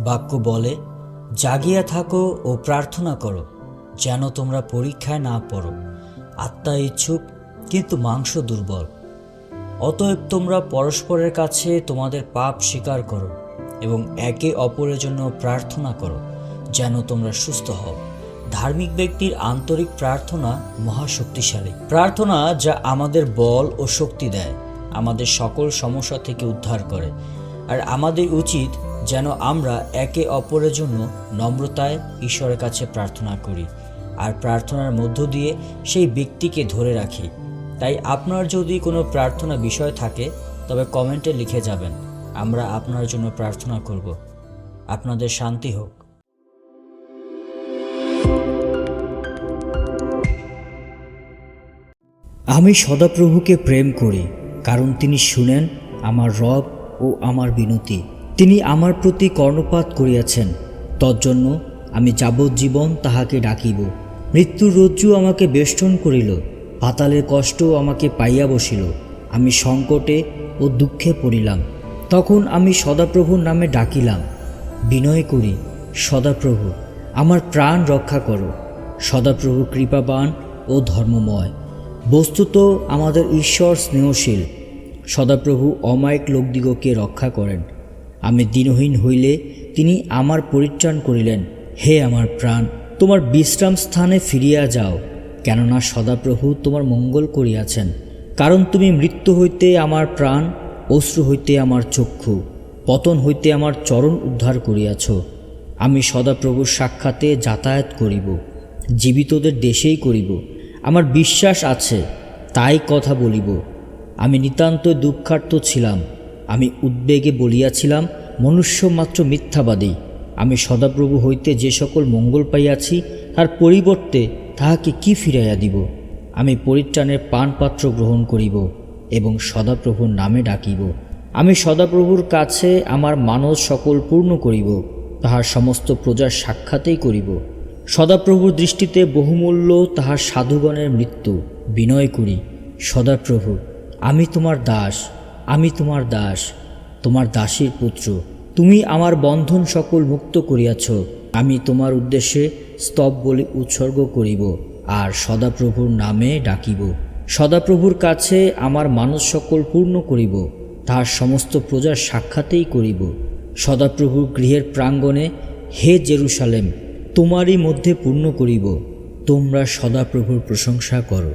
বাক্য বলে, জাগিয়া থাকো ও প্রার্থনা করো, যেন তোমরা পরীক্ষায় না পড়ো। আত্মা ইচ্ছুক কিন্তু মাংস দুর্বল। অতএব তোমরা পরস্পরের কাছে তোমাদের পাপ স্বীকার করো এবং একে অপরের জন্য প্রার্থনা করো, যেন তোমরা সুস্থ হও। ধার্মিক ব্যক্তির আন্তরিক প্রার্থনা মহাশক্তিশালী প্রার্থনা, যা আমাদের বল ও শক্তি দেয়, আমাদের সকল সমস্যা থেকে উদ্ধার করে। আর আমাদের উচিত যেন আমরা একে অপরের জন্য নম্রতায় ঈশ্বরের কাছে প্রার্থনা করি আর প্রার্থনার মধ্য দিয়ে সেই ব্যক্তিকে ধরে রাখি। তাই আপনার যদি কোনো প্রার্থনা বিষয় থাকে তবে কমেন্টে লিখে যাবেন, আমরা আপনার জন্য প্রার্থনা করব। আপনাদের শান্তি হোক। আমি সদাপ্রভুকে প্রেম করি, কারণ তিনি শুনেন আমার রব ও আমার বিনতি। তিনি আমার প্রতি কর্ণপাত করিয়াছেন, তজ্জন্য আমি যাবজ্জীবন তাহাকে ডাকিব। মৃত্যুর রজ্জু আমাকে বেষ্টন করিল, পাতালের কষ্ট আমাকে পাইয়া বসিল। আমি সংকটে ও দুঃখে পড়িলাম, তখন আমি সদাপ্রভুর নামে ডাকিলাম। বিনয় করি, সদাপ্রভু আমার প্রাণ রক্ষা করো। সদাপ্রভু কৃপাবান ও ধর্মময়। বস্তুত আমাদের ঈশ্বর স্নেহশীল। সদাপ্রভু অমায়িক লোকদিগকে রক্ষা করেন। আমি দিনহীন হইলে তিনি আমার পরিত্রাণ করিলেন। হে আমার প্রাণ, তোমার বিশ্রাম স্থানে ফিরিয়া যাও, কেননা সদাপ্রভু তোমার মঙ্গল করিয়াছেন। কারণ তুমি মৃত্যু হইতে আমার প্রাণ, অশ্রু হইতে আমার চক্ষু, পতন হইতে আমার চরণ উদ্ধার করিয়াছ। আমি সদাপ্রভুর সাক্ষাতে যাতায়াত করিব, জীবিতদের দেশেই করিব। আমার বিশ্বাস আছে, তাই কথা বলিব। আমি নিতান্ত দুঃখার্ত ছিলাম, আমি উদ্বেগে বলিয়াছিলাম, মনুষ্য মাত্র মিথ্যাবাদী। আমি সদাপ্রভু হইতে যে সকল মঙ্গল পাইয়াছি, তার পরিবর্তে তাহাকে কি ফিরাইয়া দিব? আমি পরিত্রাণের পানপাত্র গ্রহণ করিব এবং সদাপ্রভুর নামে ডাকিব। আমি সদাপ্রভুর কাছে আমার মানস সকল পূর্ণ করিব, তাহার সমস্ত প্রজার সাক্ষাতেই করিব। সদাপ্রভুর দৃষ্টিতে বহুমূল্য তাহার সাধুগণের মৃত্যু। বিনয় করি, সদাপ্রভু আমি তোমার দাস, আমি তোমার দাস, তোমার দাসীর পুত্র। তুমি আমার বন্ধন সকল মুক্ত করিয়াছ। আমি তোমার উদ্দেশ্যে স্তব বলি উৎসর্গ করিব আর সদাপ্রভুর নামে ডাকিব। সদাপ্রভুর কাছে আমার মানস সকল পূর্ণ করিব, তাহার সমস্ত প্রজার সাক্ষাতেই করিব। সদাপ্রভুর গৃহের প্রাঙ্গণে, হে জেরুসালেম, তোমারই মধ্যে পূর্ণ করিব। তোমরা সদাপ্রভুর প্রশংসা করো।